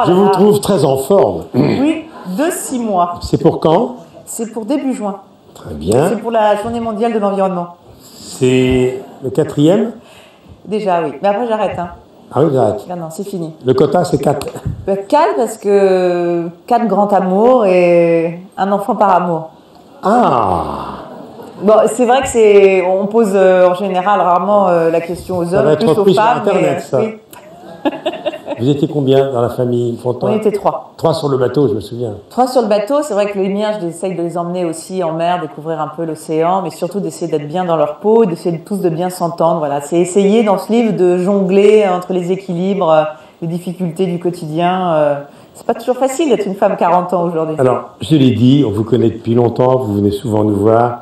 Je vous trouve très en forme. Oui, de 6 mois. C'est pour quand? C'est pour début juin. Très bien. C'est pour la journée mondiale de l'environnement. C'est le 4e? Déjà, oui. Mais après, j'arrête. Hein. Ah oui, j'arrête. Non, c'est fini. Le quota, c'est 4. 4 parce que 4 grands amours et un enfant par amour. Ah! Bon, c'est vrai que on pose en général rarement la question aux hommes, plus aux femmes. Sur Internet, ça. Oui. Vous étiez combien dans la famille Fontan? On était 3. 3 sur le bateau, je me souviens. 3 sur le bateau, c'est vrai que les miens, j'essaye de les emmener aussi en mer, découvrir un peu l'océan, mais surtout d'essayer d'être bien dans leur peau, d'essayer tous de bien s'entendre. Voilà, c'est essayer dans ce livre de jongler entre les équilibres, les difficultés du quotidien. C'est pas toujours facile d'être une femme 40 ans aujourd'hui. Alors, je l'ai dit, on vous connaît depuis longtemps, vous venez souvent nous voir.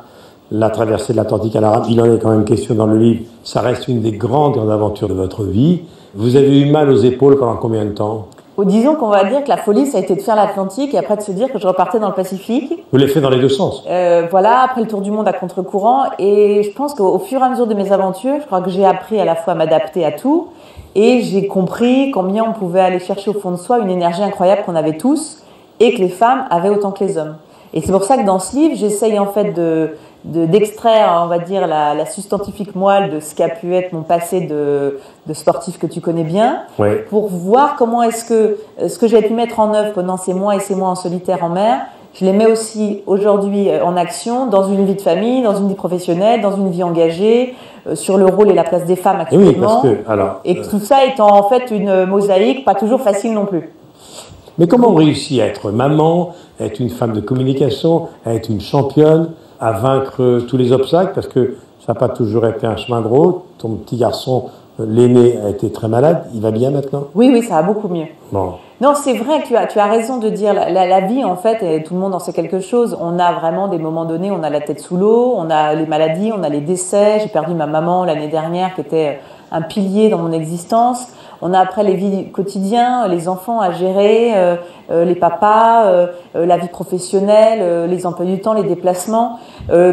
La traversée de l'Atlantique à l'Arabe, il en est quand même question dans le livre. Ça reste une des grandes aventures de votre vie. Vous avez eu mal aux épaules pendant combien de temps? Disons qu'on va dire que la folie, ça a été de faire l'Atlantique et après de se dire que je repartais dans le Pacifique. Vous l'avez fait dans les deux sens? Voilà, après le tour du monde à contre-courant. Et je pense qu'au fur et à mesure de mes aventures, je crois que j'ai appris à la fois à m'adapter à tout et j'ai compris combien on pouvait aller chercher au fond de soi une énergie incroyable qu'on avait tous et que les femmes avaient autant que les hommes. Et c'est pour ça que dans ce livre, j'essaye en fait d'extraire, on va dire, la substantifique moelle de ce qu'a pu être mon passé de sportif que tu connais bien, ouais, pour voir comment est-ce que ce que j'avais pu mettre en œuvre pendant ces mois et ces mois en solitaire en mer, je les mets aussi aujourd'hui en action dans une vie de famille, dans une vie professionnelle, dans une vie engagée, sur le rôle et la place des femmes actuellement. Oui, parce que, alors, et que tout ça étant en fait une mosaïque pas toujours facile non plus. Mais comment on réussit à être maman, à être une femme de communication, à être une championne, à vaincre tous les obstacles, parce que ça n'a pas toujours été un chemin de route. Ton petit garçon, l'aîné, a été très malade. Il va bien maintenant? Oui, oui, ça va beaucoup mieux. Bon. Non, c'est vrai que tu as raison de dire, la vie, en fait, et tout le monde en sait quelque chose, on a vraiment des moments donnés, on a la tête sous l'eau, on a les maladies, on a les décès. J'ai perdu ma maman l'année dernière, qui était un pilier dans mon existence. On a après les vies quotidiennes, les enfants à gérer, les papas, la vie professionnelle, les emplois du temps, les déplacements,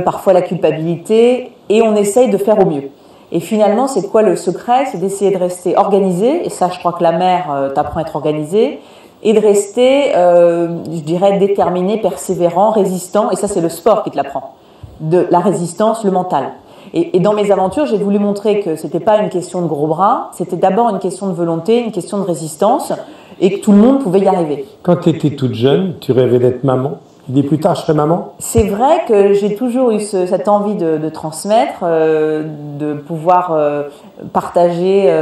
parfois la culpabilité, et on essaye de faire au mieux. Et finalement, c'est quoi le secret? C'est d'essayer de rester organisé, et ça, je crois que la mère t'apprend à être organisée, et de rester, je dirais, déterminé, persévérant, résistant, et ça, c'est le sport qui te l'apprend. De la résistance, le mental. Et dans mes aventures, j'ai voulu montrer que c'était pas une question de gros bras, c'était d'abord une question de volonté, une question de résistance, et que tout le monde pouvait y arriver. Quand tu étais toute jeune, tu rêvais d'être maman? Tu dis plus tard, je serai maman? C'est vrai que j'ai toujours eu cette envie de transmettre, de pouvoir partager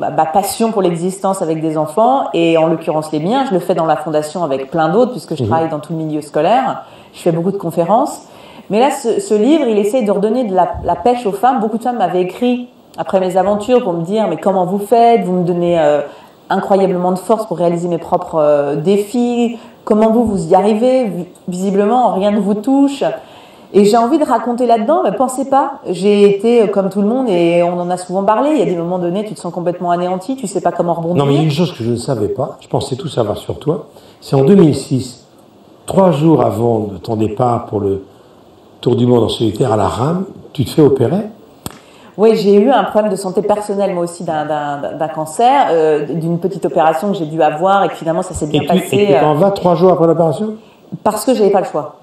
ma passion pour l'existence avec des enfants, et en l'occurrence les miens. Je le fais dans la fondation avec plein d'autres, puisque je travaille dans tout le milieu scolaire. Je fais beaucoup de conférences. Mais là, ce livre, il essaye de redonner de la pêche aux femmes. Beaucoup de femmes m'avaient écrit après mes aventures pour me dire « Mais comment vous faites? Vous me donnez incroyablement de force pour réaliser mes propres défis. Comment vous y arrivez? Visiblement, rien ne vous touche. » Et j'ai envie de raconter là-dedans, mais pensez pas. J'ai été comme tout le monde et on en a souvent parlé. Il y a des moments donnés, tu te sens complètement anéanti, tu sais pas comment rebondir. Non, mais il y a une chose que je ne savais pas, je pensais tout savoir sur toi. C'est en 2006, 3 jours avant de ton départ pour le Tour du monde en solitaire à la rame, tu te fais opérer? Oui, j'ai eu un problème de santé personnelle, moi aussi, d'un cancer, d'une petite opération que j'ai dû avoir et que finalement ça s'est bien passé. Et tu t'en vas 3 jours après l'opération? Parce que j'avais pas le choix.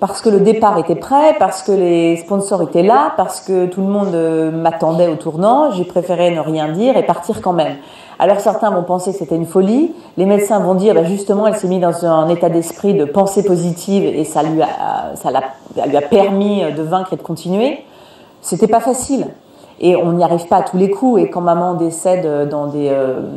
Parce que le départ était prêt, parce que les sponsors étaient là, parce que tout le monde m'attendait au tournant. J'ai préféré ne rien dire et partir quand même. Alors certains vont penser que c'était une folie. Les médecins vont dire, justement, elle s'est mise dans un état d'esprit de pensée positive et ça lui a permis de vaincre et de continuer. C'était pas facile. Et on n'y arrive pas à tous les coups. Et quand maman décède dans des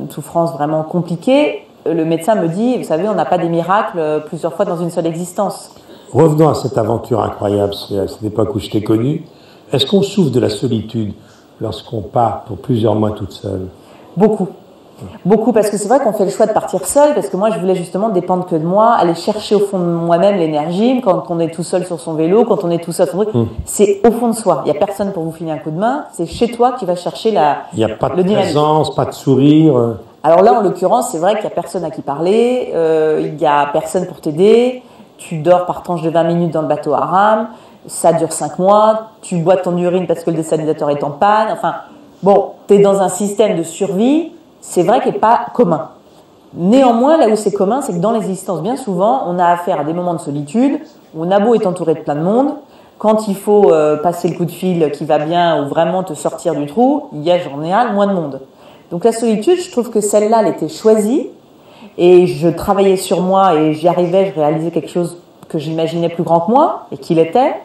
souffrances vraiment compliquées, le médecin me dit, vous savez, on n'a pas des miracles plusieurs fois dans une seule existence. Revenons à cette aventure incroyable, c'est à cette époque où je t'ai connu. Est-ce qu'on souffre de la solitude lorsqu'on part pour plusieurs mois toute seule? Beaucoup. Beaucoup, parce que c'est vrai qu'on fait le choix de partir seul, parce que moi je voulais justement dépendre que de moi, aller chercher au fond de moi-même l'énergie, quand on est tout seul sur son vélo, quand on est tout seul sur son truc, c'est au fond de soi. Il n'y a personne pour vous filer un coup de main, c'est chez toi que tu vas chercher il n'y a pas de présence, pas de sourire. Alors là, en l'occurrence, c'est vrai qu'il n'y a personne à qui parler, il n'y a personne pour t'aider. tu dors par tranche de 20 minutes dans le bateau à rame, ça dure 5 mois, tu bois ton urine parce que le désalinisateur est en panne. Enfin, bon, tu es dans un système de survie, c'est vrai qu'il n'est pas commun. Néanmoins, là où c'est commun, c'est que dans les existences, bien souvent, on a affaire à des moments de solitude, où on a beau être entouré de plein de monde, quand il faut passer le coup de fil qui va bien ou vraiment te sortir du trou, il y a en général moins de monde. Donc la solitude, je trouve que celle-là, elle était choisie, et je travaillais sur moi et j'y arrivais, je réalisais quelque chose que j'imaginais plus grand que moi, et qu'il était.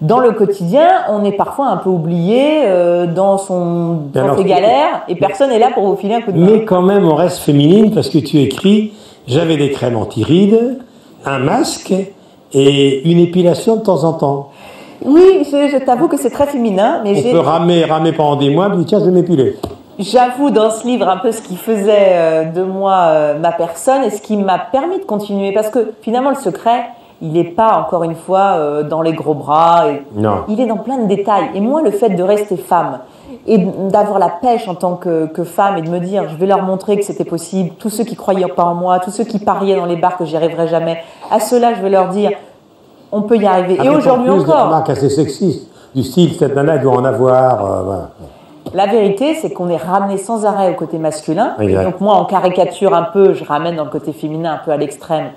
Dans le quotidien, on est parfois un peu oublié dans ses galères, et personne n'est là pour vous filer un coup de main. Mais quand même, on reste féminine parce que tu écris « J'avais des crèmes anti-rides, un masque et une épilation de temps en temps. » Oui, je t'avoue que c'est très féminin. Mais on peut ramer pendant des mois, puis tiens, je vais m'épiler. J'avoue dans ce livre un peu ce qui faisait de moi ma personne et ce qui m'a permis de continuer. Parce que finalement, le secret, il n'est pas, encore une fois, dans les gros bras. Non. Il est dans plein de détails. Et moi, le fait de rester femme et d'avoir la pêche en tant que femme et de me dire, je vais leur montrer que c'était possible, tous ceux qui croyaient pas en moi, tous ceux qui pariaient dans les bars que j'y arriverai jamais, à ceux-là, je vais leur dire, on peut y arriver. Et aujourd'hui encore. Des remarques assez sexistes, du style, cette nana doit en avoir. Voilà. La vérité, c'est qu'on est ramené sans arrêt au côté masculin. Exact. Donc moi, en caricature un peu, je ramène dans le côté féminin un peu à l'extrême,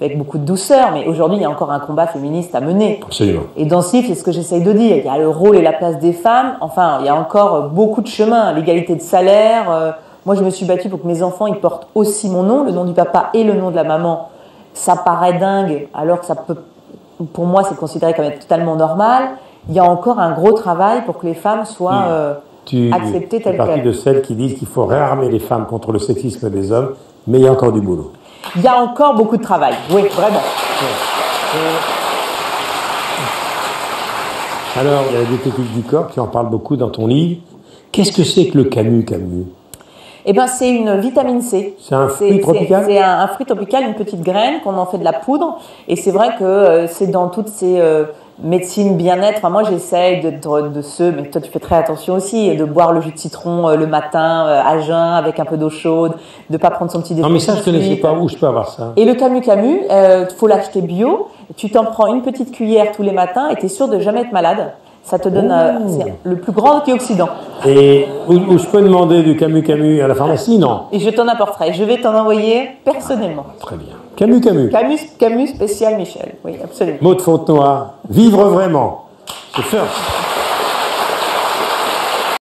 avec beaucoup de douceur. Mais aujourd'hui, il y a encore un combat féministe à mener. Absolument. Et dans ce livre, c'est ce que j'essaye de dire. Il y a le rôle et la place des femmes. Enfin, il y a encore beaucoup de chemin. L'égalité de salaire. Moi, je me suis battue pour que mes enfants, ils portent aussi mon nom, le nom du papa et le nom de la maman. Ça paraît dingue, alors que ça peut... Pour moi, c'est considéré comme être totalement normal. Il y a encore un gros travail pour que les femmes soient... accepter tel quel. Tu fais partie de celles qui disent qu'il faut réarmer les femmes contre le sexisme des hommes, mais il y a encore du boulot. Il y a encore beaucoup de travail, oui, vraiment. Alors, il y a la diététique du corps, tu en parles beaucoup dans ton livre. Qu'est-ce que c'est que le Camus? Eh ben, c'est une vitamine C. C'est un fruit tropical? C'est un fruit tropical, une petite graine qu'on en fait de la poudre. Et c'est vrai que c'est dans toutes ces... médecine, bien-être, enfin, moi j'essaye mais toi tu fais très attention aussi, de boire le jus de citron le matin à jeun avec un peu d'eau chaude, de pas prendre son petit déjeuner. Non mais ça je connaissais pas, où je peux avoir ça? Et le Camus, faut l'acheter bio, tu t'en prends une petite cuillère tous les matins et tu es sûr de jamais être malade. Ça te donne c'est le plus grand antioxydant. Et où je peux demander du Camus à la pharmacie, non? Et je t'en apporterai, je vais t'en envoyer personnellement. Très bien. Camus Camus spécial Michel, oui, absolument. Maud Fontenoy, vivre vraiment. C'est first.